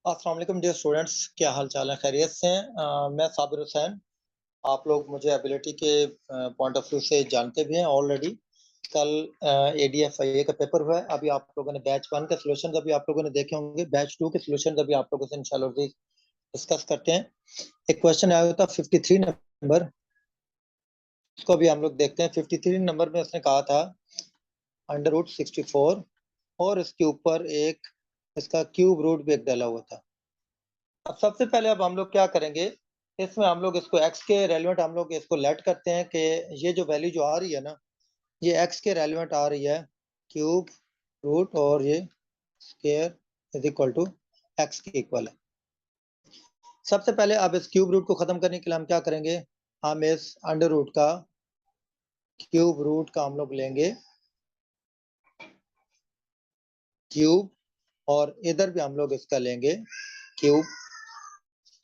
अस्सलाम वालेकुम dear students, क्या हाल चाल है? खैरियत से हैं? मैं साबिर हुसैन। आप लोग मुझे एबिलिटी के पॉइंट ऑफ व्यू से जानते भी हैं ऑलरेडी। कल एडीएफआईए का पेपर हुआ है। अभी आप लोगों ने बैच 1 के सॉल्यूशंस अभी आप लोगों ने देखे होंगे। बैच 2 के सॉल्यूशंस अभी आप लोगों से इंशाल्लाह डिस्कस करते हैं। एक क्वेश्चन आया था 53 नंबर, इसको भी हम लोग देखते हैं। 53 नंबर में उसने कहा था √64 और इसके ऊपर एक इसका क्यूब रूट भी एक डाला हुआ था। अब सबसे पहले अब हम लोग क्या करेंगे, इसमें हम लोग इसको x के रेलेवेंट हम लोग इसको लेट करते हैं कि ये जो वैल्यू जो आ रही है ना, ये x के रेलेवेंट आ रही है क्यूब रूट और ये square is equal to x के इक्वल है। सबसे पहले अब इस क्यूब रूट को खत्म करने के लिए हम क्या करेंगे, हम इस अंडर रूट का क्यूब रूट का हम लोग लेंगे क्यूब और इधर भी हम लोग इसका लेंगे क्यूब।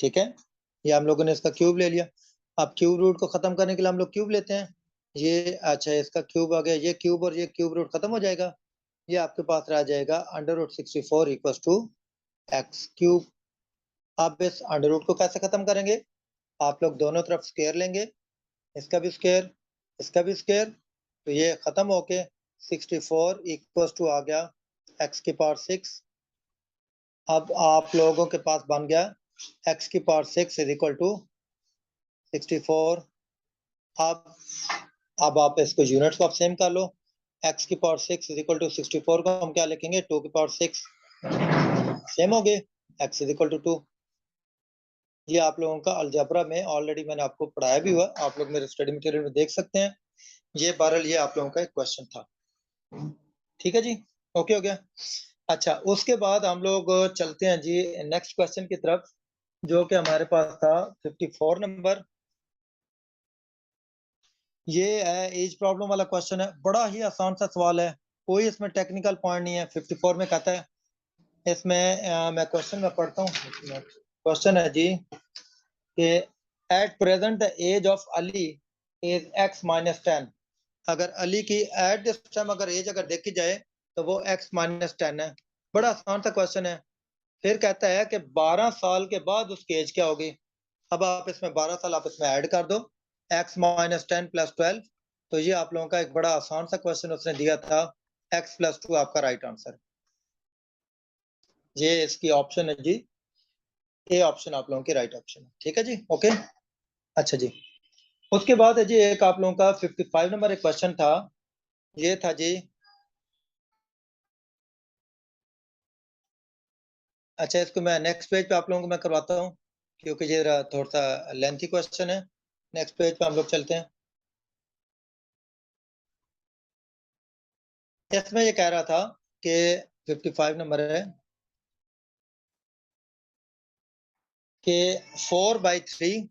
ठीक है, ये हम लोगों ने इसका क्यूब ले लिया। अब क्यूब रूट को खत्म करने के लिए हम लोग क्यूब लेते हैं। ये अच्छा इसका क्यूब आ गया, ये क्यूब और ये क्यूब रूट खत्म हो जाएगा। ये आपके पास रह जाएगा √64 इक्वल टू एक्स क्यूब। अब इस अंडर रूट को कैसे खत्म करेंगे, आप लोग दोनों तरफ स्क्वायर लेंगे, इसका भी स्क्वायर इसका भी स्क्वायर, तो ये खत्म होके 64 इक्वल टू आ गया एक्स की पावर 6। अब आप लोगों के पास बन गया एक्स की पावर 6 इज इक्वल टू 64। अब आप इसको यूनिट्स को आप सेम कर लो। x की पावर 6 इज इक्वल टू 64 को हम क्या लिखेंगे, 2 की पावर 6। सेम हो गए, x इज इक्वल टू 2। ये आप लोगों का अलजेब्रा में ऑलरेडी मैंने आपको पढ़ाया भी हुआ, आप लोग मेरे स्टडी मटेरियल में देख सकते हैं। ये बहरहाल ये आप लोगों का एक क्वेश्चन था। ठीक है जी, ओके हो गया। अच्छा, उसके बाद हम लोग चलते हैं जी नेक्स्ट क्वेश्चन की तरफ, जो कि हमारे पास था 54 नंबर। ये है एज प्रॉब्लम वाला क्वेश्चन है, बड़ा ही आसान सा सवाल है, कोई इसमें टेक्निकल पॉइंट नहीं है। 54 में कहता है, इसमें मैं क्वेश्चन में पढ़ता हूँ। क्वेश्चन है जी कि at present the age of Ali is x-10। अगर अली की एट दिस टाइम अगर एज अगर देखी जाए तो वो x-10 है। बड़ा आसान सा क्वेश्चन है। फिर कहता है कि 12 साल के बाद उसकी एज क्या होगी। अब आप इसमें 12 साल आप इसमें ऐड कर दो, x-10 + 12, तो ये आप लोगों का एक बड़ा आसान सा क्वेश्चन उसने दिया था। x + 2 आपका राइट आंसर। ये इसकी ऑप्शन है जी, ए ऑप्शन आप लोगों की राइट ऑप्शन है। ठीक है जी, ओके। अच्छा जी, उसके बाद है जी एक आप लोगों का 55 नंबर एक क्वेश्चन था। ये था जी, अच्छा इसको मैं नेक्स्ट पेज पे आप लोगों को मैं करवाता हूँ, क्योंकि ये थोड़ा सा लेंथी क्वेश्चन है। नेक्स्ट पेज पे हम लोग चलते हैं। इसमें ये कह रहा था कि 55 नंबर है कि 4/3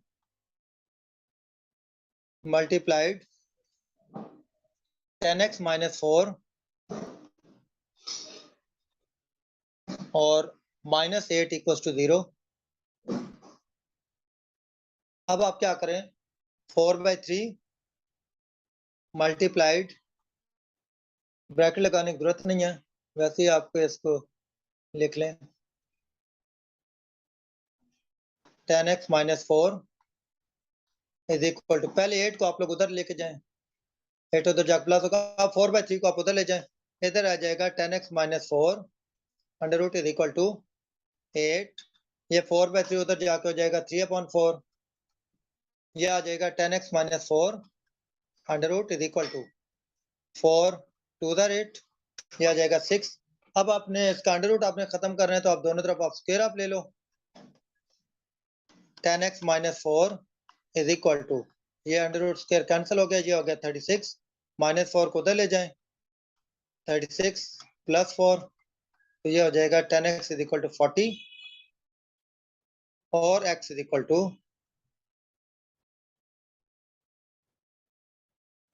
मल्टीप्लाइड 10x-4 और -8 इक्वल टू 0। अब आप क्या करें, 4/3 मल्टीप्लाइड, ब्रैकेट लगाने की जरूरत नहीं है, वैसे ही आपको इसको लिख लें 10x-4 इज इक्वल टू, पहले 8 को आप लोग उधर लेके जाएं, 8 उधर जाकर प्लस होगा, 4/3 को आप उधर ले जाएं, इधर आ जाएगा 10x-4 under root is equal to 8। ये 4/3 उधर जाके हो जाएगा 3/4। ये आ जाएगा 10x-4 under root is equal to 4 2 the 8, ये आ जाएगा 6। अब आपने इसका अंडर रूट आपने खत्म करना है, तो आप दोनों तरफ आप स्क्वायर आप ले लो। 10x-4 इज इक्वल टू, ये अंडर रूट स्क्वायर कैंसिल हो गया, ये हो गया 36, -4 को उधर ले जाएं, 36 + 4, तो ये हो जाएगा 10x इज इक्वल टू 40 और x इज इक्वल टू,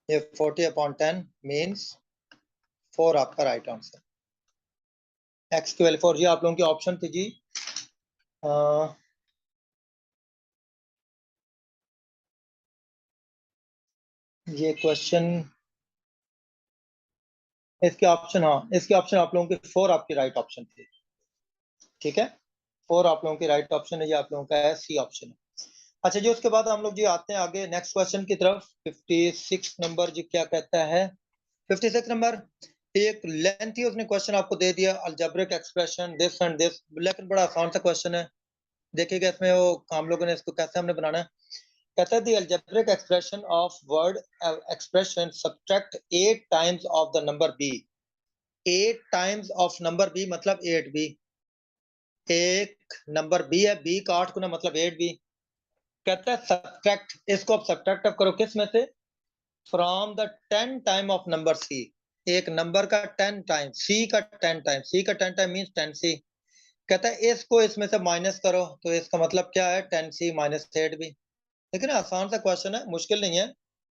ये 40/10 मीन्स 4 आपका राइट आंसर। x की वैल्यू 4, ये आप लोगों की ऑप्शन थी जी। ये क्वेश्चन इसके ऑप्शन, हाँ इसके ऑप्शन आप लोगों के 4 आपकी राइट ऑप्शन थी। ठीक है, 4 आप लोगों की राइट ऑप्शन है, ये आप लोगों का है सी ऑप्शन है। अच्छा जी, उसके बाद हम लोग जी आते हैं आगे नेक्स्ट क्वेश्चन की तरफ। 56 नंबर जी क्या कहता है? 56 नंबर, एक लेंथी उसने क्वेश्चन आपको दे दिया, algebraic expression this and this, लेकिन बड़ा आसान सा क्वेश्चन है। देखिएगा इसमें वो हम लोगों ने इसको कैसे हमने बनाना है। कहता है the algebraic expression of word expression subtract 8 times of the number B. 8 times of number B मतलब 8b। एक नंबर बी है, बी का 8 गुना मतलब 8b। कहता है सब्ट्रैक्ट, इसको आप सब्ट्रैक्ट अप करो किस में से? From the 10 time of number C. एक नंबर का 10 टाइम, सी का 10 टाइम, सी का 10 टाइम मींस 10c। कहता है इसको इसमें से माइनस करो, तो इसका मतलब क्या है? 10c minus 8b। लेकिन आसान सा क्वेश्चन है, मुश्किल नहीं है।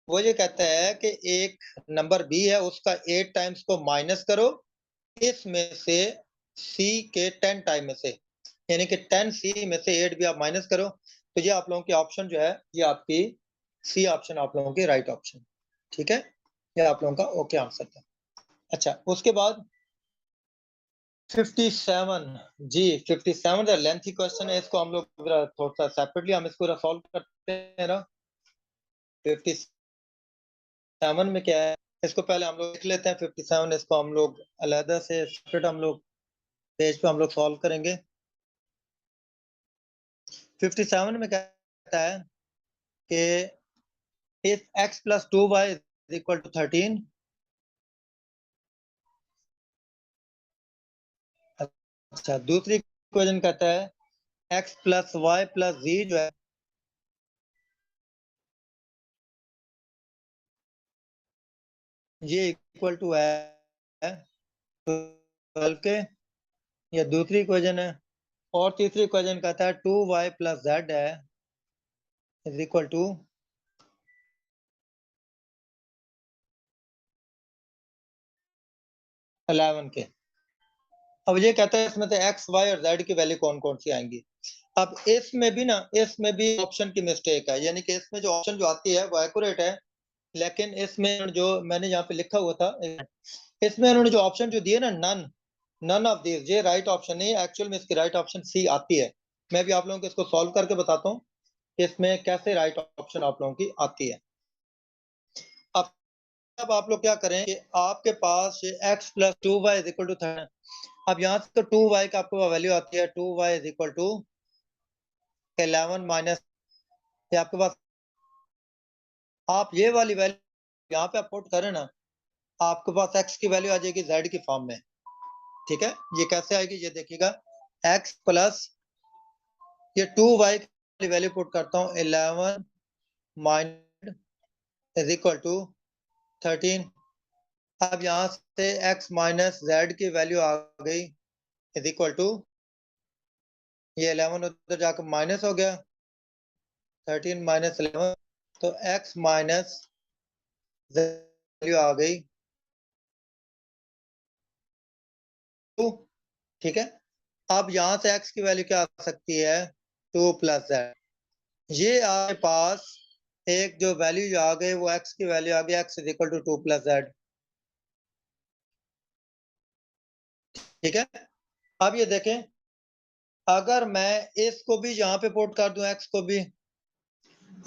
वो ये कहता है कि एक नंबर बी है, उसका 8 टाइम्स को माइनस करो इसमें से सी के 10 टाइम में से, यानी कि 10c में से 8 भी आप माइनस करो। तो ये आप लोगों की ऑप्शन जो है, ये आपकी सी ऑप्शन आप लोगों की राइट ऑप्शन। ठीक है, ये आप लोगों का ओके आंसर था। अच्छा, उसके बाद 57 जी, 57 लेंथी क्वेश्चन है, इसको हम लोग थोड़ा सा सेपरेटली हम इसको सॉल्व करते हैं ना। 57 में क्या है, इसको पहले हम लोग लिख लेते हैं। 57 इसको हम लोग अलग से सेपरेट हम लोग पेज पे हम लोग सॉल्व करेंगे। 57 में कहता है कि if x plus 2y is equal to 13। अच्छा, दूसरी इक्वेशन कहता है x plus Y plus z जो है ये इक्वल टू है 12 के, ये दूसरी इक्वेशन है। और तीसरी इक्वेशन कहता है 2y प्लस z है इज इक्वल टू 11 के। अब ये कहता है इसमें से x, y और z की वैल्यू कौन कौन सी आएंगी। अब इसमें भी ना, इसमें भी ऑप्शन की मिस्टेक है, यानी कि इसमें जो ऑप्शन जो आती है वो एक्यूरेट है, लेकिन इसमें जो मैंने यहाँ पे लिखा हुआ था, इसमें उन्होंने जो ऑप्शन जो दिए ना, नन नन ऑफ दिस, ये राइट ऑप्शन नहीं है। एक्चुअल में इसकी राइट ऑप्शन सी आती है। मैं भी आप लोगों को इसको सॉल्व करके बताता हूँ कि इसमें कैसे राइट ऑप्शन आप लोगों की आती है। अब आप लोग क्या करें कि आपके पास x plus 2y is equal to 13। अब यहाँ से तो 2y का आपको वैल्यू आती है, 2y is equal to 11 minus, ये आपके पास, आप ये वाली वैल्यू यहाँ पे आप पुट करें ना, आपके पास x की वैल्यू आ जाएगी z की फॉर्म में। ठीक है, ये कैसे आएगी ये देखिएगा। x प्लस ये 2y की वैल्यू पुट करता हूँ, 11 माइनस इज इक्वल टू 13। अब यहाँ से x माइनस z की वैल्यू आ गई इज इक्वल टू, ये 11 उधर जाकर माइनस हो गया, 13 माइनस 11, तो x माइनस वैल्यू आ गई 2। ठीक है, अब यहाँ से x की वैल्यू क्या आ सकती है? 2 प्लस z। ये आपके पास एक जो वैल्यू जो आ गई वो x की वैल्यू आ गई, x is equal to 2 plus z। ठीक है, अब ये देखें, अगर मैं इसको भी यहाँ पे पुट कर दूं, x को भी,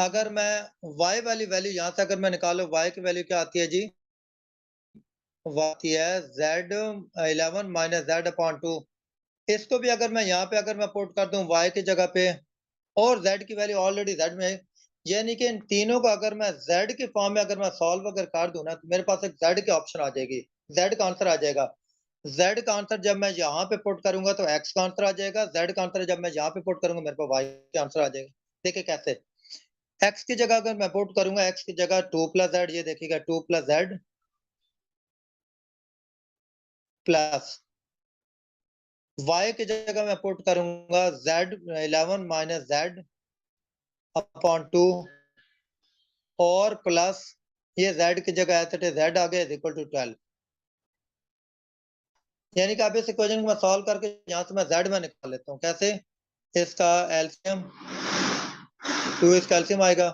अगर मैं y वाली वैल्यू यहाँ से अगर मैं निकालू, y की वैल्यू क्या आती है जी? आती है z 11 माइनस z अपॉन 2। इसको भी अगर मैं यहाँ पे अगर मैं पुट कर दूं y की जगह पे, और z की वैल्यू ऑलरेडी z में है, यानी कि इन तीनों को अगर मैं z की फॉर्म में अगर मैं सॉल्व अगर कर दूं ना, तो मेरे पास एक z की ऑप्शन आ जाएगी, z का आंसर आ जाएगा। z का आंसर जब मैं यहाँ पे पुट करूंगा तो x का आंसर आ जाएगा, z का आंसर जब मैं यहाँ पे पुट करूंगा मेरे पास y का आंसर आ जाएगा। देखिए कैसे, x की जगह अगर मैं पुट करूंगा, x की जगह 2 प्लस z, ये देखिएगा 2 प्लस z प्लस y की जगह मैं पुट करूंगा z 11 माइनस z अपॉन 2, और प्लस ये z की जगह ऐसे z आ गया इक्वल टू 12। यानी कि अब इस इक्वेशन को मैं सॉल्व करके यहाँ से मैं z में निकाल लेता हूँ। कैसे? इसका एलसीएम 2, इसका एलसीएम आएगा,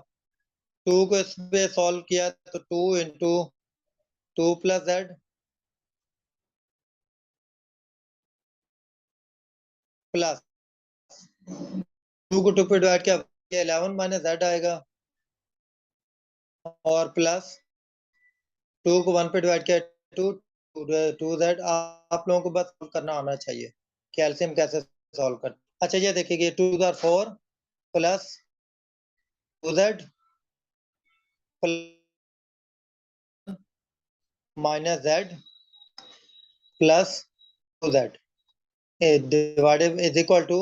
2 को इस पे सॉल्व किया तो 2 इंटू 2 प्लस z प्लस 2 को 2 पे डिवाइड किया 11 माइनस z आएगा, और प्लस 2 को 1 पे डिवाइड किया 2z। आप लोगों को बस सॉल्व करना आना चाहिए कि एलसीएम कैसे सॉल्व कर। अच्छा ये देखिए 2 4 plus 2z minus z plus 2z divided is equal to,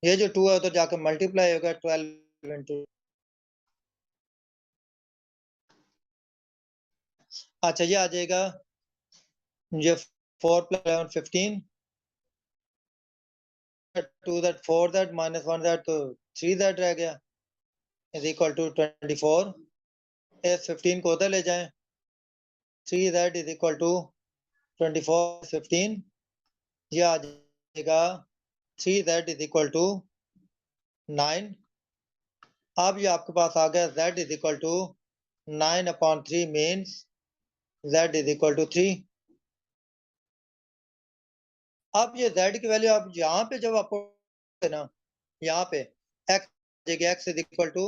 ये जो 2 है तो जाकर मल्टीप्लाई होगा 12 इंटू। अच्छा ये आ जाएगा, ये 4 plus 11 15, 2z 4z minus 1z तो 3z रह गया, इज इक्वल टू 24। इस 15 को उधर ले जाएं, 3z इज इक्वल टू 24 15, ये आ जाएगा 3z इज इक्वल टू 9। अब ये आपके पास आ गया z is equal to 9/3 means z is equal to 3। अब ये z की वैल्यू आप यहाँ पे जब आपको ना, यहाँ पे x इज इक्वल टू,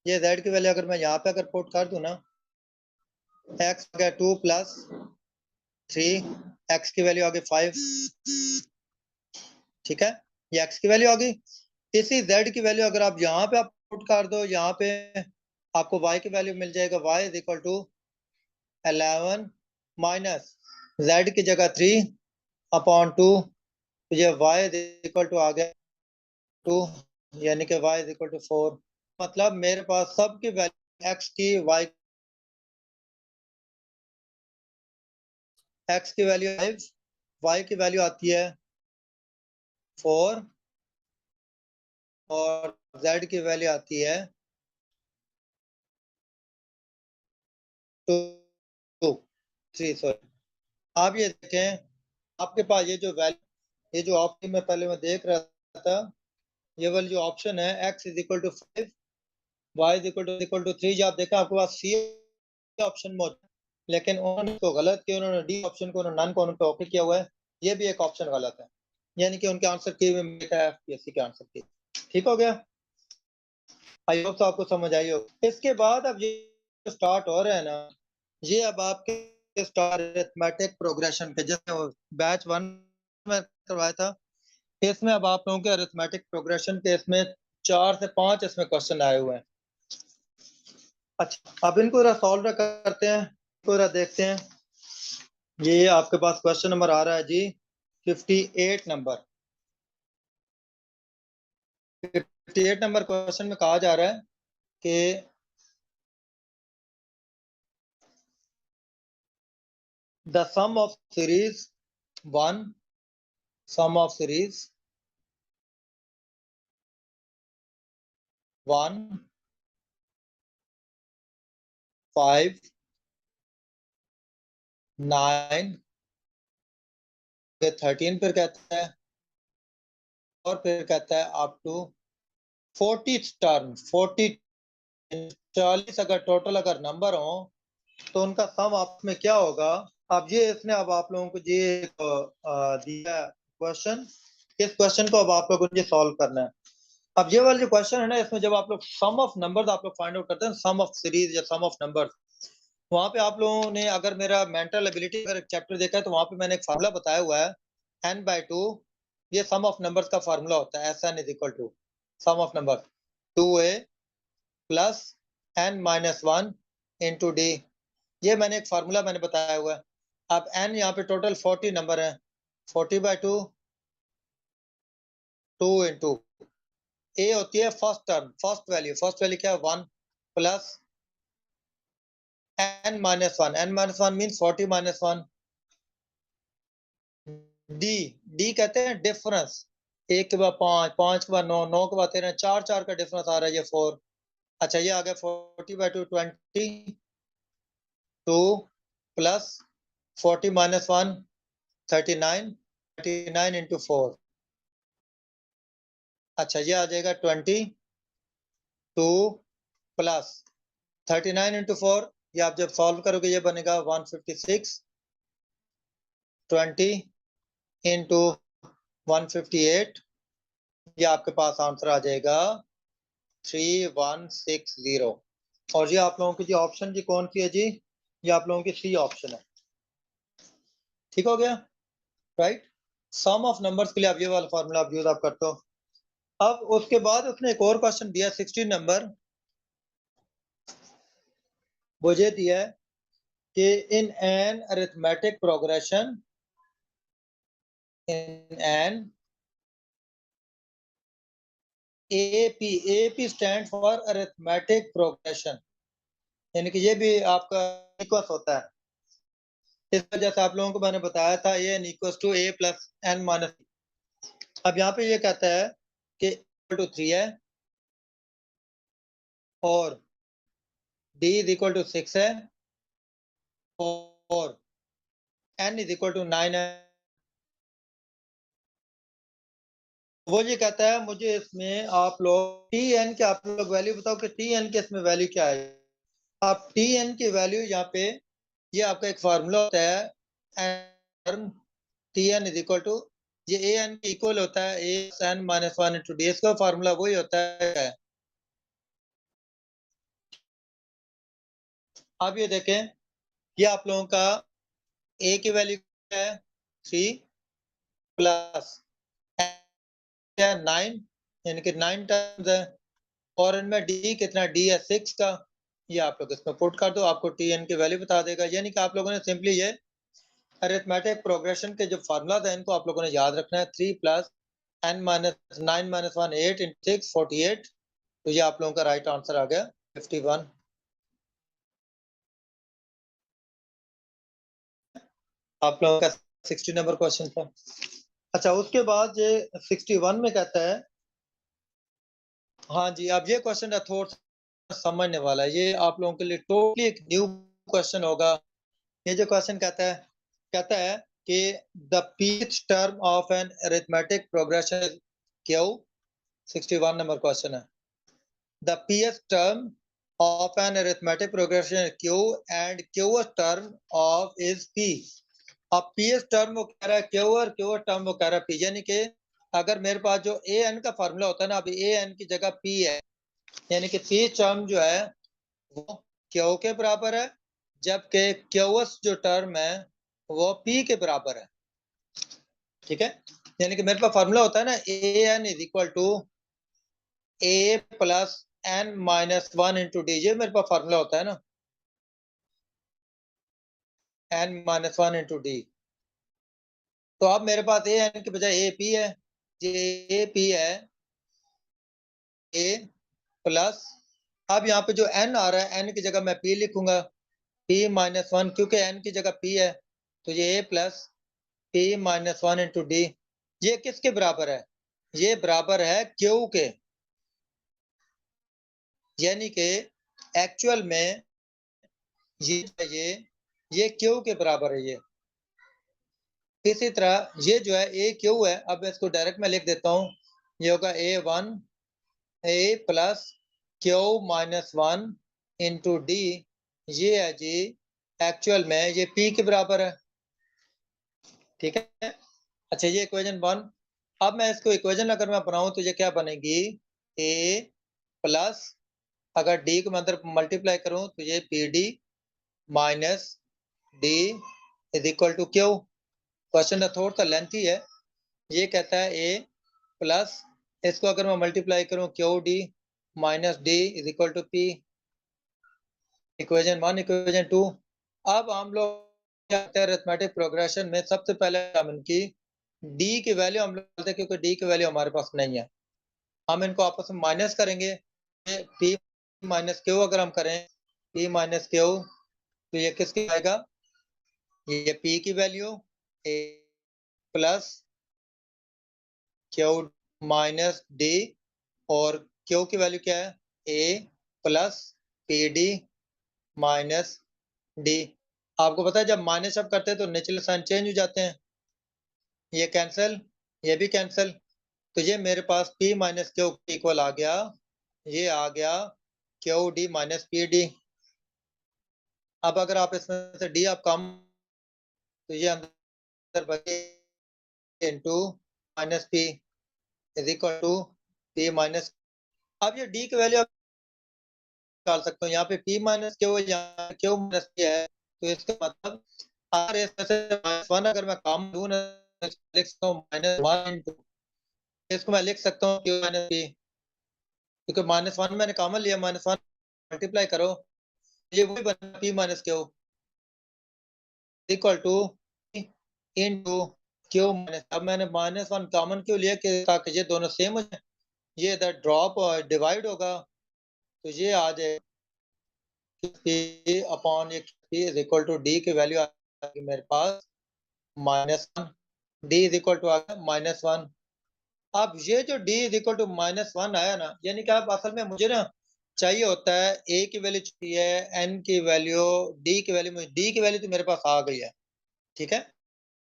ये z की वैल्यू अगर मैं यहाँ पे अगर पुट कर दूं ना, x आ गया 2 प्लस 3, x की वैल्यू आ गई 5, ठीक है, ये x की वैल्यू आ गई। इसी z की वैल्यू अगर आप यहाँ पे आप पुट कर दो, यहाँ पे आपको y की वैल्यू मिल जाएगा, y is equal to 11 minus z की जगह 3/2, तो ये y इज इक्वल टू आ गया 2, यानी कि y इज इक्वल टू 4। मतलब मेरे पास सबकी वैल्यू x की x की वैल्यू 5, y की वैल्यू आती है 4, और z की वैल्यू आती है 2 3, सॉरी। आप ये देखें, आपके पास ये जो वैल्यू, ये जो ऑप्शन में पहले मैं देख रहा था, ये वाली जो ऑप्शन है x is equal to 5, y is equal to 3, आप देखा आपके पास सी ऑप्शन मौजूद है, लेकिन उन्होंने तो गलत किया, उन्होंने डी ऑप्शन को नन को उन्होंने ओके किया हुआ है, ये भी एक ऑप्शन गलत है, यानी कि उनके आंसर की में एफपीएससी के आंसर की। ठीक हो गया, आई होप तो आपको समझ आई हो। इसके बाद अब ये स्टार्ट हो रहे हैं ना, ये अब आपके स्टार अरिथमेटिक प्रोग्रेशन के, जैसे बैच 1 में करवाया था, इसमें अब आप लोगों के अरिथमेटिक प्रोग्रेशन के इसमें 4 से 5 इसमें क्वेश्चन आए हुए हैं। अच्छा अब इनको सॉल्व करते हैं, पूरा देखते हैं। ये आपके पास क्वेश्चन नंबर आ रहा है जी 58 नंबर। 58 नंबर क्वेश्चन में कहा जा रहा है कि the sum of series 1, sum of series 1 5 9 13 फिर कहता है, और फिर कहता है अप टू 40 टर्म, 40 अगर टोटल अगर नंबर हो तो उनका सम आपस में क्या होगा। अब ये इसने अब आप लोगों को ये दिया क्वेश्चन, इस क्वेश्चन को अब आप लोगों को ये सॉल्व करना है। अब ये वाला जो क्वेश्चन है ना, इसमें जब आप लोग सम ऑफ नंबर्स आप लोग फाइंड आउट करते हैं, सम ऑफ सीरीज या सम ऑफ नंबर्स, वहां पे आप लोगों ने अगर मेरा मेंटल एबिलिटी अगर चैप्टर देखा है तो वहां पे मैंने एक फार्मूला बताया हुआ है n/2, ये सम ऑफ नंबर्स का फार्मूला होता है SN is equal to sum of number 2a plus n-1 into D, ये मैंने एक फार्मूला मैंने बताया हुआ है। अब n यहाँ पे टोटल 40 नंबर है, 40/2, 2 इंटू ए होती है फर्स्ट टर्म, फर्स्ट वैल्यू क्या है 1 plus n-1, n-1 mean 40 - 1, D कहते हैं डिफरेंस, 1 के बाद 5, 5 के बाद 9, 9 के बाद 13, 4 का डिफरेंस आ रहा है, ये 4। अच्छा ये आ गया 40/2 20, 2 प्लस 40 - 1 39, 39 इंटू 4। अच्छा ये आ जाएगा 22 प्लस 39 इंटू 4, ये आप जब सॉल्व करोगे ये बनेगा 156, 20 इंटू 158, ये आपके पास आंसर आ जाएगा 3160। और ये आप लोगों की जो ऑप्शन जी कौन सी है जी, ये आप लोगों की सी ऑप्शन है। ठीक हो गया, राइट। सम ऑफ नंबर्स के लिए आप ये वाला फॉर्मूला आप यूज आप करते हो। अब उसके बाद उसने एक और क्वेश्चन दिया 16 नंबर, मुझे दिया है कि in an arithmetic progression, in an AP stand for arithmetic progression, यानी कि ये भी आपका सीक्वेंस होता है। इस वजह से आप लोगों को मैंने बताया था ये n equal to a plus n minus. अब यहाँ पे ये कहता है कि इक्वल टू 3 है और d इज इक्वल टू 6 है और n इज इक्वल टू 9 है। वो ये कहता है मुझे इसमें आप लोग टी एन के आप लोग वैल्यू बताओ कि टी एन के इसमें वैल्यू क्या है। आप टी एन की वैल्यू यहाँ पे, ये आपका एक फार्मूला होता है T N is equal to, ये ए एन के इक्वल होता है A N minus one into D, इसका फार्मूला वही होता है। आप ये देखें, ये आप लोगों का ए की वैल्यू क्या है 3 प्लस 9, यानी कि 9 टाइम्स है, और इनमें डी कितना, डी है 6 का। ये आप लोग इसमें पुट कर दो, आपको टी एन की वैल्यू बता देगा। यानी कि आप लोगों ने सिंपली ये अरिथमेटिक प्रोग्रेशन के जो फार्मूला था इनको आप लोगों ने याद रखना है। 3 plus n minus 9 minus 1 8 into 6 48। तो ये आप लोगों का राइट आंसर आ गया 51। आप लोगों का 60 नंबर क्वेश्चन था। अच्छा, उसके बाद ये 61 में कहता है, हाँ जी, अब ये क्वेश्चन थोड़ा समझने वाला है, ये आप लोगों के लिए टोटली एक न्यू क्वेश्चन होगा। ये जो क्वेश्चन कहता है कि the pth term of an arithmetic progression is Q. 61 number question है। The pth term of an arithmetic progression is q and qth term of is p। अब pth टर्म वो कह रहा है q और qth टर्म वो कह रहा है p, यानी कि अगर मेरे पास जो a n का फार्मूला होता है ना, अभी a n की जगह p है, यानी कि p टर्म जो है वो q के बराबर है, जबकि qth जो टर्म है वो p के बराबर है। ठीक है, यानी कि मेरे पास फार्मूला होता है ना A N is equal to A plus N minus one into D, ये मेरे पास फार्मूला होता है ना, N minus one into D. तो अब मेरे पास ए एन के बजाय ए पी है, ये ए पी है ए प्लस, अब यहाँ पे जो एन आ रहा है एन की जगह मैं पी लिखूंगा, पी माइनस वन, क्योंकि एन की जगह पी है तो ये A plus P minus one into D. ये किसके बराबर है, ये बराबर है क्यू के, यानी कि एक्चुअल में ये क्यू के बराबर है ये। इसी तरह ये जो है ए क्यू है, अब मैं इसको डायरेक्ट में लिख देता हूँ, ये होगा A one A plus Q minus one into D, ये है जी एक्चुअल में ये पी के बराबर है। ठीक है, अच्छा ये इक्वेशन वन। अब मैं इसको इक्वेशन अगर मैं बनाऊं तो ये क्या बनेगी, ए प्लस, अगर डी को मैं अंदर मल्टीप्लाई करूं तो ये P D minus D is equal to Q. Question थोड़ा सा लेंथी है। ये कहता है ए प्लस, इसको अगर मैं मल्टीप्लाई करूं Q D minus D is equal to P, equation one. Equation two, अब हम लोग क्या करते हैं अरिथमेटिक प्रोग्रेशन में, सबसे पहले हम इनकी डी की वैल्यू हम लोग डालते हैं, क्योंकि डी की वैल्यू हमारे पास नहीं है। हम इनको आपस में माइनस करेंगे, पी माइनस क्यू अगर हम करें पी माइनस क्यू, तो ये किसकी आएगा, ये पी की value A plus Q minus D, और क्यू की वैल्यू क्या है, A plus P D minus D. आपको पता है जब माइनस अब करते हैं तो निचले साइन चेंज हो जाते हैं, ये कैंसिल, ये भी कैंसिल, तो ये मेरे पास P माइनस क्यू इक्वल आ गया, ये आ गया Q D minus P D. अब अगर आप इसमें से डी आप कम, तो ये अंदर बचे into minus P, is equal to P minus. अब ये डी की वैल्यू आप निकाल सकते हो, यहाँ पे पी माइनस क्यू है, यहाँ क्यू माइनस पी है, तो इसका मतलब अगर इसमें से -1 अगर मैं कॉमन लूं ना, लिख सकता हूँ -1 इंटू, इसको मैं लिख सकता हूँ क्यू माइनस पी, क्योंकि -1 मैंने कॉमन लिया, -1 मल्टीप्लाई करो, ये वही बना P minus Q equal two into Q minus. अब मैंने -1 कॉमन क्यों लिया कि ताकि ये दोनों सेम हो जाए, ये इधर ड्रॉप और डिवाइड होगा, तो ये आ जाए पी अपॉन ये P is equal to D की वैल्यू आ गई मेरे पास -1, डी इज इक्वल टू आ गया -1। अब ये जो d इज इक्वल टू -1 आया ना, यानी कि आप असल में मुझे ना चाहिए होता है a की वैल्यू चाहिए, n की वैल्यू, d की वैल्यू, मुझे d की वैल्यू तो मेरे पास आ गई है, ठीक है।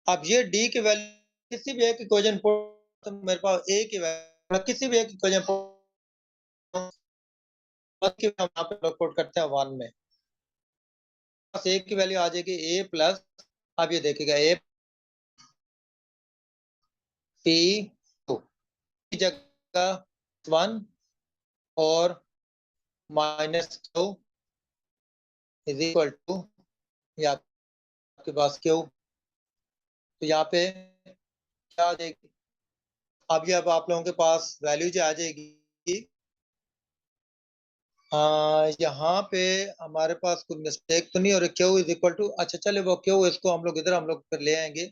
अब ये d की वैल्यू किसी भी एक इक्वेशन तो मेरे पास a की वैल्यू किसी भी एक इक्वेशन की हम यहाँ पे पुट करते हैं 1 में, बस a की वैल्यू आ जाएगी a प्लस, अब ये देखिएगा a p 2 की जगह 1 और -2 इज इक्वल टू, या आपके पास क्यू, तो यहाँ पे क्या आ जाएगी, अब ये अब आप लोगों के पास वैल्यू जो आ जाएगी, यहाँ पे हमारे पास कोई मिस्टेक तो नहीं हो रही, क्यू इज इक्वल टू, अच्छा चले वो क्यू, इसको हम लोग इधर हम लोग फिर ले आएंगे,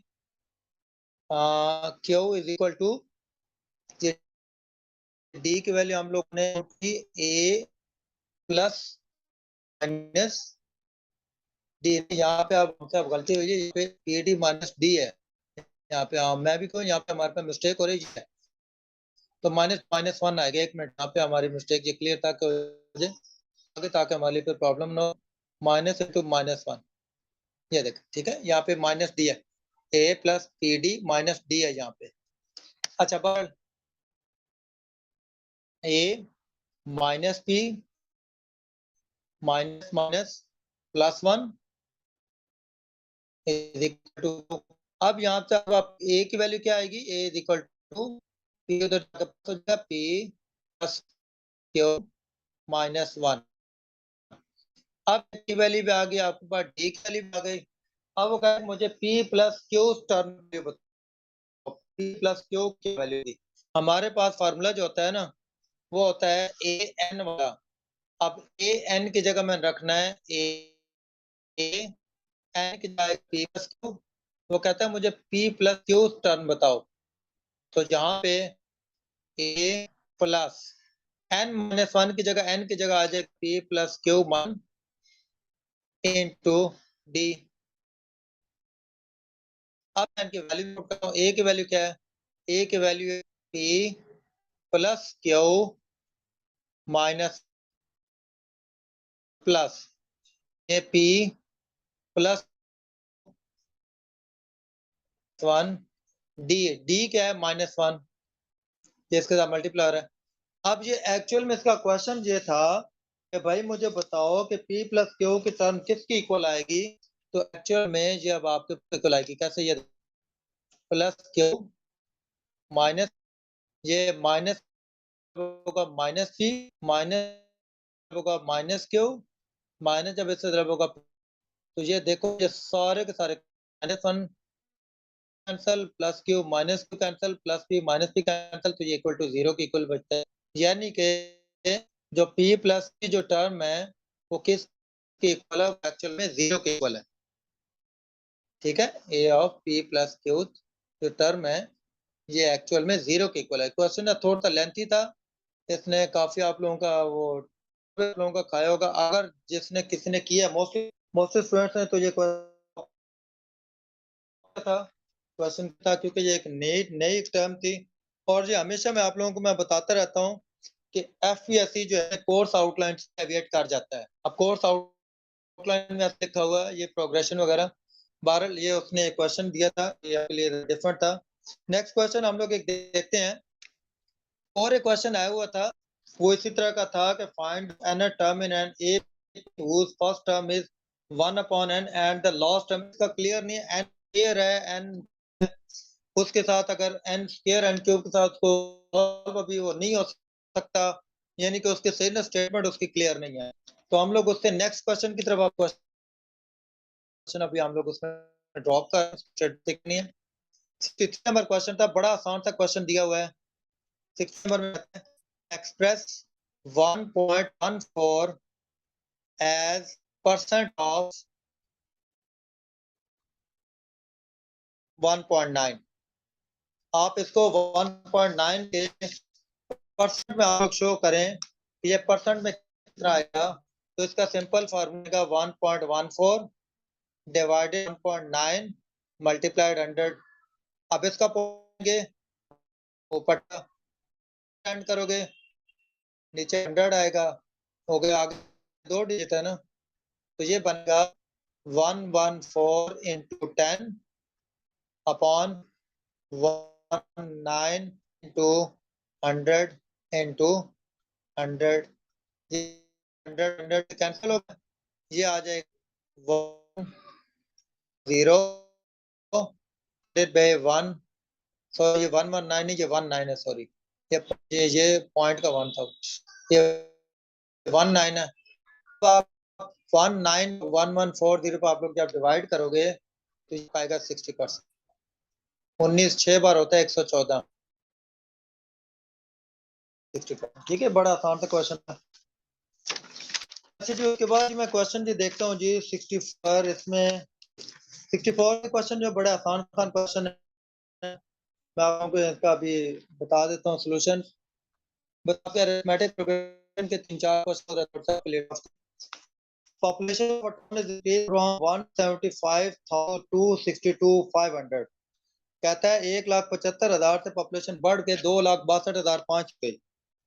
Q is equal to D की वैल्यू हम लोग ने की ए प्लस माइनस डी, यहाँ पे अब हमसे अब गलती हुई है, यहाँ पे पी डी माइनस डी है, यहाँ पे मैं भी कहूँ यहाँ पे हमारे पास मिस्टेक हो रही है, तो -1 आएगा, 1 मिनट, यहाँ पे हमारी मिस्टेक ये क्लियर था कि ताकि हमारे लिए कोई प्रॉब्लम ना हो, माइनस इंटू -1, ये देख ठीक है, यहाँ पे माइनस डी है, A plus P D minus D है यहाँ पे। अच्छा but A minus P minus minus +1 is equal to, अब यहाँ पे अब आप ए की वैल्यू क्या आएगी, ए इज इक्वल टू पी, उधर पी प्लस क्यू -1, अब की वैल्यू भी आ गई, आपके पास डी की वैल्यू भी आ गई, अब वो कहे मुझे P प्लस क्यू टर्म बताओ, P प्लस क्यू की वैल्यू दी, हमारे पास फार्मूला जो होता है ना, वो होता है ए एन वाला, अब ए एन की जगह में रखना है ए एन की जगह P प्लस क्यू, वो कहता है मुझे P प्लस क्यू टर्म बताओ, तो यहाँ पे ए प्लस n-1 की जगह n की जगह आ जाए P प्लस क्यू मान इंटू डी। अब n की वैल्यू नोट करता हूँ, a की वैल्यू क्या है, a की वैल्यू है P plus Q minus plus A P plus 1 D, D क्या है -1, ये इसके साथ मल्टीप्लाई है। अब ये एक्चुअल में इसका क्वेश्चन ये था कि भाई मुझे बताओ कि P प्लस क्यू की टर्म किसकी इक्वल आएगी, तो एक्चुअल में ये अब आपके इक्वल आएगी कैसे, ये प्लस क्यू माइनस, ये माइनस होगा -P माइनस होगा -Q माइनस, जब इससे तरफ होगा तो ये देखो ये सारे के सारे -1 cancel, plus Q minus Q cancel, plus P minus P cancel, तो ये इक्वल टू 0 के इक्वल बचता है, यानी कि जो P प्लस की जो टर्म है वो किस के इक्वल है, एक्चुअल में 0 के इक्वल है, ठीक है, ए ऑफ P प्लस Q जो टर्म है ये एक्चुअल में 0 के इक्वल है। क्वेश्चन थोड़ा सा लेंथी था, इसने काफी आप लोगों का वो लोगों का खाया होगा, अगर जिसने किसी ने किया, मोस्टली मोस्टली स्टूडेंट्स ने तो ये क्वेश्चन था, क्योंकि ये एक नई नई टर्म थी, और ये हमेशा मैं आप लोगों को मैं बताता रहता हूँ कि FPSC जो है कोर्स आउटलाइन से एविएट कर जाता है। अब कोर्स आउटलाइन में लिखा हुआ है ये प्रोग्रेशन वगैरह, बहरहाल ये उसने एक क्वेश्चन दिया था, ये आपके लिए डिफरेंट था। नेक्स्ट क्वेश्चन हम लोग एक देखते हैं, और एक क्वेश्चन आया हुआ था, वो इसी तरह का था कि find N term in an A whose first term is 1 upon n and the last term, इसका क्लियर नहीं है, n क्लियर है, n उसके साथ अगर n स्क्वायर n क्यूब के साथ को सॉल्व अभी वो नहीं हो सकता, यानी कि उसके सही स्टेटमेंट उसकी क्लियर नहीं है, तो हम लोग उससे नेक्स्ट क्वेश्चन की तरफ क्वेश्चन अभी हम लोग उसमें ड्रॉप कर देखनी है। 6 नंबर क्वेश्चन था, बड़ा आसान सा क्वेश्चन दिया हुआ है। 6 नंबर में एक्सप्रेस 1.14 as percent of 1.9। आप इसको 1.9 के परसेंट में आप लोग शो करें कि ये परसेंट में कितना आएगा, तो इसका सिंपल फार्मूला 1.14 डिवाइडेड 1.9 मल्टीप्लाइड 100। अब इसका पोगे ऊपर एंड करोगे, नीचे 100 आएगा, हो गया, आगे 2 डिजिट है ना, तो ये बनेगा 114 into 10 अपॉन 19 into 100 into 100। ये 100 कैंसिल हो गया, ये आ जाएगा 1 0 बाय 1, सॉरी ये 119 नहीं, ये 19 है, सॉरी ये पॉइंट का 1 था, ये 19 है। तो आप 191140 पर आप लोग जब डिवाइड करोगे तो ये आएगा 60%। 19 6 बार होता है 114, 60%। ठीक है, बड़ा आसान सा क्वेश्चन है। अच्छा जी, उसके बाद मैं क्वेश्चन जी देखता हूँ जी 64, इसमें 64 क्वेश्चन जो बड़े आसान क्वेश्चन है, मैं आपको इसका अभी बता देता हूँ सोल्यूशन। बस आपके अरिथमेटिक प्रोग्रेशन के 3-4 question. Population of a town is increased from 175,000 to 62,500। कहता है 1,75,000 से पॉपुलेशन बढ़ के 2,62,500 पे।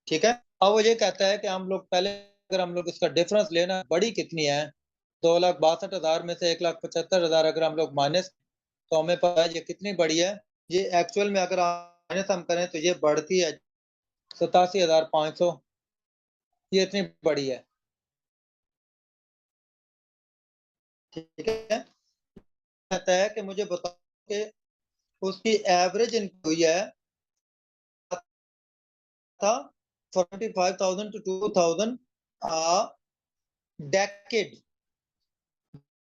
ठीक है, अब वो ये कहता है कि हम लोग पहले अगर हम लोग इसका डिफरेंस लेना, बड़ी कितनी है, 2,62,000 में से 1,75,000 अगर हम लोग माइनस, तो हमें पता है ये कितनी बड़ी है। ये एक्चुअल में अगर माइनस हम करें तो ये बढ़ती है 87,500, ये इतनी बड़ी है। ठीक है, कहता है कि मुझे बताओ कि उसकी एवरेज इनकम हुई है था 45,000 to 2,000 डेकेड।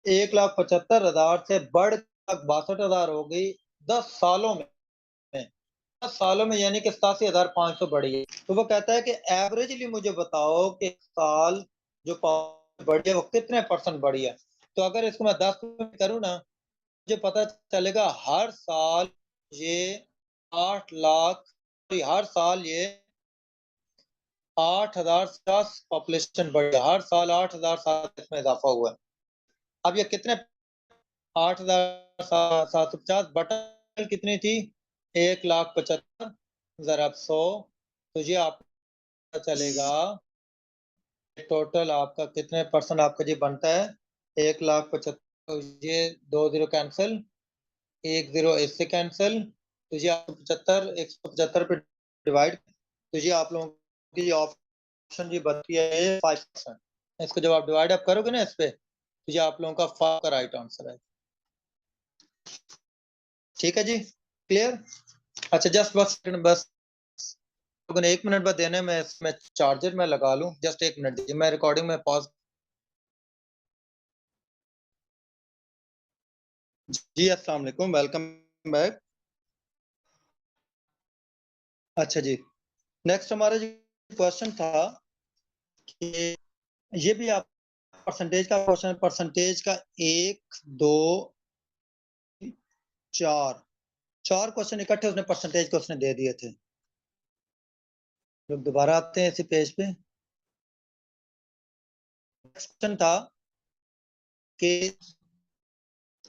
1,75,000 से बढ़ 62,000 हो गई 10 सालों में। 10 सालों में यानी कि 87,500 बढ़ी है। तो वो कहता है कि एवरेजली मुझे बताओ कि साल जो बढ़ी है वो कितने परसेंट बढ़ी है। तो अगर इसको मैं 10 करूँ ना, मुझे पता चलेगा हर साल ये 8 लाख, हर साल ये 8,000 पॉपुलेशन बढ़ी, हर साल 8,000 इसमें इजाफा हुआ है। अब ये कितने 8,750 बटन कितनी थी, 1,75,000 जरा 100, तो ये आपका चलेगा टोटल आपका कितने परसेंट आपका जी बनता है 1,75,000। तो ये 2 0 कैंसिल, 1 0 इससे कैंसिल, तो ये आपको 75 175 पे डिवाइड, तो ये आप लोगों की ऑप्शन जी बनती है 5%। इसको जब आप डिवाइड अप करोगे ना इस पे, तो ये आप लोगों का 5 का राइट आंसर है। ठीक है जी, क्लियर। अच्छा जस्ट बस लोगों ने 1 मिनट बाद देने में इसमें चार्जर में लगा लूं, जस्ट 1 मिनट दीजिए, मैं रिकॉर्डिंग में पॉज। जी अस्सलाम वालेकुम, वेलकम बैक। अच्छा जी, नेक्स्ट हमारा जो क्वेश्चन था कि ये भी आप परसेंटेज का क्वेश्चन, परसेंटेज का 1 2 4 क्वेश्चन इकट्ठे उसने परसेंटेज के उसने दे दिए थे। जब दोबारा आते हैं इसी पेज पे, क्वेश्चन था कि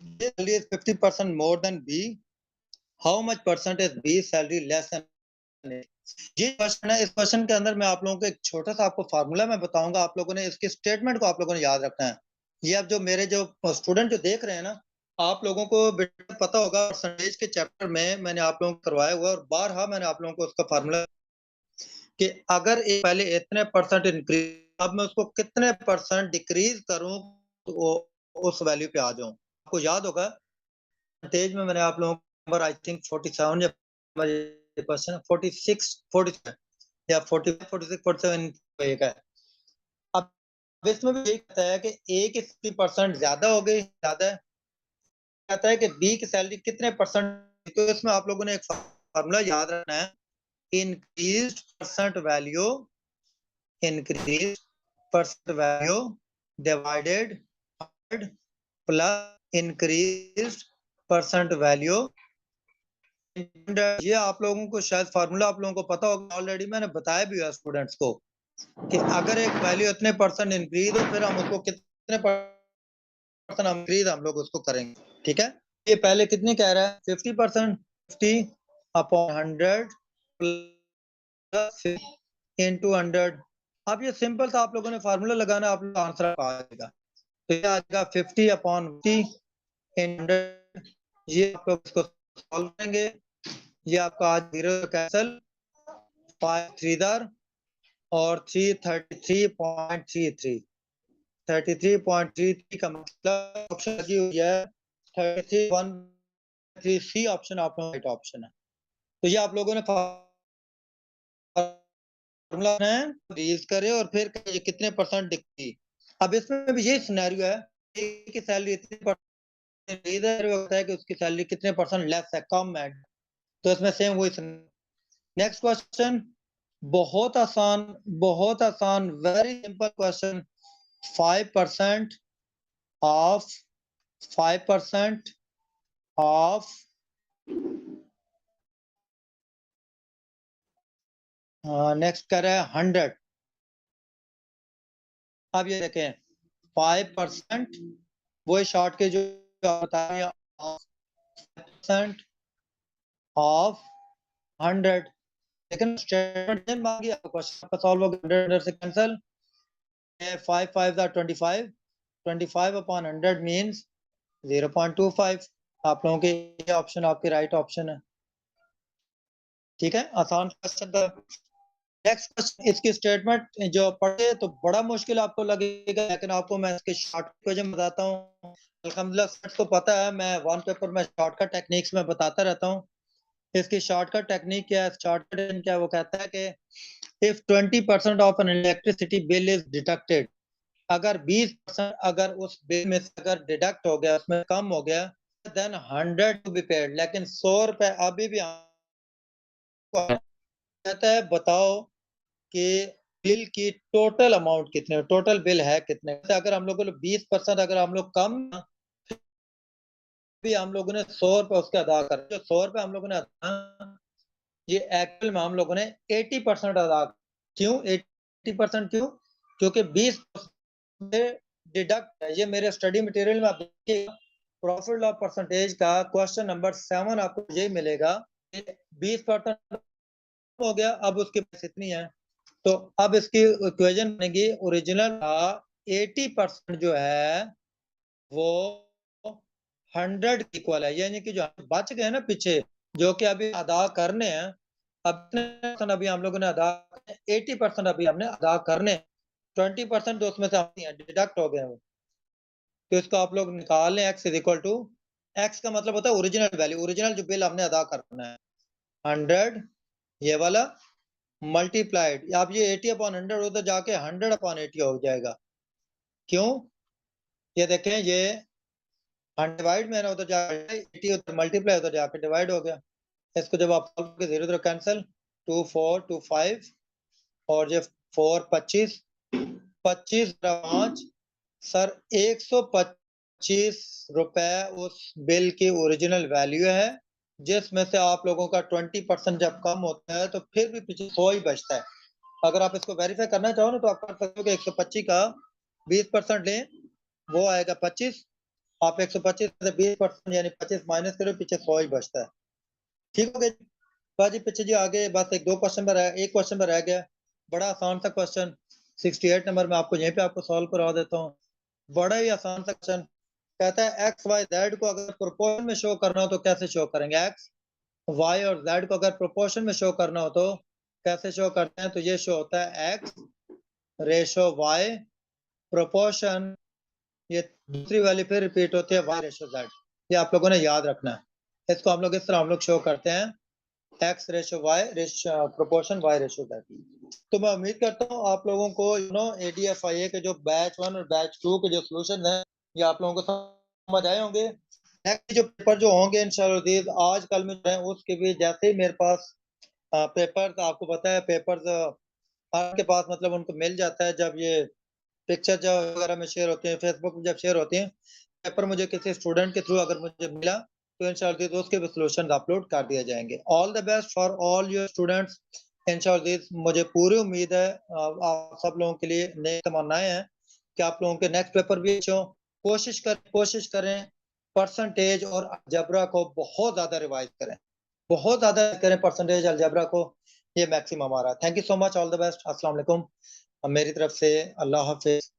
50% more than B, how much percent is B salary less than. ये क्वेश्चन है, इस क्वेश्चन के अंदर मैं आप लोगों को एक छोटा सा आपको फार्मूला मैं बताऊंगा, आप लोगों ने इसके स्टेटमेंट को आप लोगों ने याद रखना है। ये अब जो मेरे जो स्टूडेंट जो देख रहे हैं ना, आप लोगों को पता होगा परसेंटेज के चैप्टर में मैंने आप लोगों को करवाया हुआ और बारहा मैंने आप लोगों को उसका फार्मूला कि अगर एक पहले इतने परसेंट इंक्रीज, अब मैं उसको कितने परसेंट डिक्रीज करूं तो उस वैल्यू पे आ जाऊं। आपको याद होगा परसेंटेज में मैंने आप लोगों नंबर आई थिंक 47 या क्वेश्चन 46 47 या 45 46 47 एक है। अब इसमें भी यही कहता है कि ए की 50% ज्यादा हो गई, ज्यादा है। कहता है कि बी की सैलरी कितने परसेंट, तो इसमें आप लोगों ने एक फार्मूला याद रखना है, increase percent value, increase percent value divided plus increase percent value. ये आप लोगों को शायद फार्मूला आप लोगों को पता होगा, ऑलरेडी मैंने बताया भी है स्टूडेंट्स को कि अगर एक वैल्यू इतने परसेंट इंक्रीज हो फिर हम उसको कितने परसेंट इंक्रीज हम लोग उसको करेंगे। ठीक है, ये पहले कितनी कह रहा है 50%, 50/100 प्लस इंटू 100। अब ये सिंपल सा आप लोगों ने फार्मूला लगाना, आप लोग आंसर आ जाएगा। तो ये आ जाएगा 50/50 ये आप लोग इसको सॉल्व करेंगे। ये आपका आज 0 कैंसल, 5 3 और 3 33.33 33.33 का मतलब ऑप्शन लगी हुई है 33 सी ऑप्शन आप लोगों का राइट ऑप्शन है। तो ये आप लोगों ने फार्मूला है यूज करे और फिर कितने परसेंट दिखती। अब इसमें भी यही सिनेरियो है, एक की सैलरी इतनी परसेंट होता है कि उसकी सैलरी कितने परसेंट लेस है, कम है। तो इसमें सेम वही। नेक्स्ट क्वेश्चन बहुत आसान very simple question. 5% of 5% of next कर रहा है 100। अब ये देखें 5% वो शॉर्ट के जो बता रहे हैं 5% ऑफ 100, लेकिन स्टेटमेंट मांगी क्वेश्चन का सॉल्व हो गया 100 से कैंसिल 5 5 25 25/100 मींस 0.25। आप लोगों के ये ऑप्शन आपके राइट ऑप्शन है। ठीक है, आसान क्वेश्चन था। नेक्स्ट क्वेश्चन, इसकी स्टेटमेंट जो पढ़े तो बड़ा मुश्किल आपको लगेगा, लेकिन आपको मैं इसके शॉर्ट क्वेश्चन बताता हूँ। अल्हम्दुलिल्लाह सच तो पता है, मैं वन पेपर में शॉर्टकट टेक्निक्स में बताता रहता हूँ। इसकी शॉर्टकट टेक्निक क्या है, शॉर्टकट क्या, वो कहता है कि if 20% of N electricity bill is deducted, अगर 20% अगर उस बिल में से अगर डिडक्ट हो गया, उसमें कम हो गया, देन 100 टू बी पेड, लेकिन 100 रुपए अभी भी कहता है बताओ कि बिल की टोटल अमाउंट कितने, टोटल बिल है कितने। अगर हम लोग 20% अगर हम लोग कम, भी हम लोगों ने 100 रुपए उसके अदा कर, जो 100 रुपए हम लोगों ने अदा, ये एक्चुअल में हम लोगों ने 80% अदा। क्यों 80% क्यों? क्योंकि 20% डिडक्ट है। ये मेरे स्टडी मटेरियल में आप देखिएगा, प्रॉफिट ऑफ परसेंटेज का क्वेश्चन नंबर 7 आपको यही मिलेगा। 20% हो गया, अब उसके पास इतनी है, तो अब इसकी इक्वेशन बनेगी ओरिजिनल का 80% जो है वो 100 इक्वल है, यानी कि जो बच गए ना पीछे, जो कि अभी अदा करने हैं, अब अभी हम लोगों ने अदा 80% अभी हमने अदा करने, 20% तो उसमें से डिडक्ट हो गए वो। तो इसको आप लोग निकाल लें, x is equal to, X का मतलब होता है ओरिजिनल वैल्यू, ओरिजिनल जो बिल हमने अदा करना है 100 ये वाला मल्टीप्लाइड, आप ये 80/100 उधर जाके 100/80 हो जाएगा। क्यों? ये देखें, ये डिवाइड में ना उधर जाके 80 उधर मल्टीप्लाई उधर जाके डिवाइड हो गया। इसको जब आप 0 कैंसिल 2 4 2 5 और ये 4 25 25 5 सर 125 रुपए उस बिल की ओरिजिनल वैल्यू है, जिसमें से आप लोगों का 20% जब कम होता है तो फिर भी पीछे 100 ही बचता है। अगर आप इसको वेरीफाई करना चाहो ना तो आप कर सकते हो कि 125 का 20% लें, वो आएगा 25। आप 125 से 20% यानी 25 माइनस करो, पीछे 100 ही बचता है। ठीक हो गया बाजी, पीछे जी आगे बस एक दो क्वेश्चन में रह, एक क्वेश्चन में रह गया, बड़ा आसान सा क्वेश्चन 68 नंबर में, आपको यहीं पे आपको सॉल्व करवा देता हूँ। बड़ा ही आसान सा क्वेश्चन कहता है एक्स वाई जेड को अगर प्रोपोर्शन में शो करना हो तो कैसे शो करेंगे। एक्स वाई और जेड को अगर प्रोपोर्शन में शो करना हो तो कैसे शो करते हैं, तो ये शो होता है एक्स रेशो वाई प्रोपोर्शन, ये दूसरी वाली फिर रिपीट होती है वाई रेशो जेड। ये आप लोगों ने याद रखना है। इसको हम लोग इस तरह हम लोग शो करते हैं, x ratio y proportion y ratio z। तो मैं उम्मीद करता हूँ आप लोगों को ADFIA के जो बैच 1 और बैच 2 के जो सॉल्यूशन है ये आप लोगों को समझ आए होंगे। नेक्स्ट जो पेपर जो होंगे इंशाल्लाह आज कल में जो है उसके भी जैसे ही मेरे पास पेपर आपको पता है पेपर्स आपके पास मतलब उनको मिल जाता है जब ये पिक्चर जो वगैरह में शेयर होते हैं, फेसबुक में जब शेयर होते हैं, पेपर मुझे किसी स्टूडेंट के थ्रू अगर मुझे मिला तो इंशाल्लाह तो उसके भी सॉल्यूशन अपलोड कर दिए जाएंगे। All the best for all your students. इंशाल्लाह मुझे पूरी उम्मीद है आप सब लोगों के लिए नेक तमन्नाएं हैं कि आप लोगों के नेक्स्ट पेपर भी अच्छे हों। कोशिश करें परसेंटेज और अलजेब्रा को बहुत ज़्यादा रिवाइज़ करें। बहुत ज़्यादा करें परसेंटेज अलजेब्रा को, ये मैक्सिमम आ रहा है। Thank you so much, all the best. अस्सलाम वालेकुम। मेरी तरफ से अल्लाह हाफ़िज़।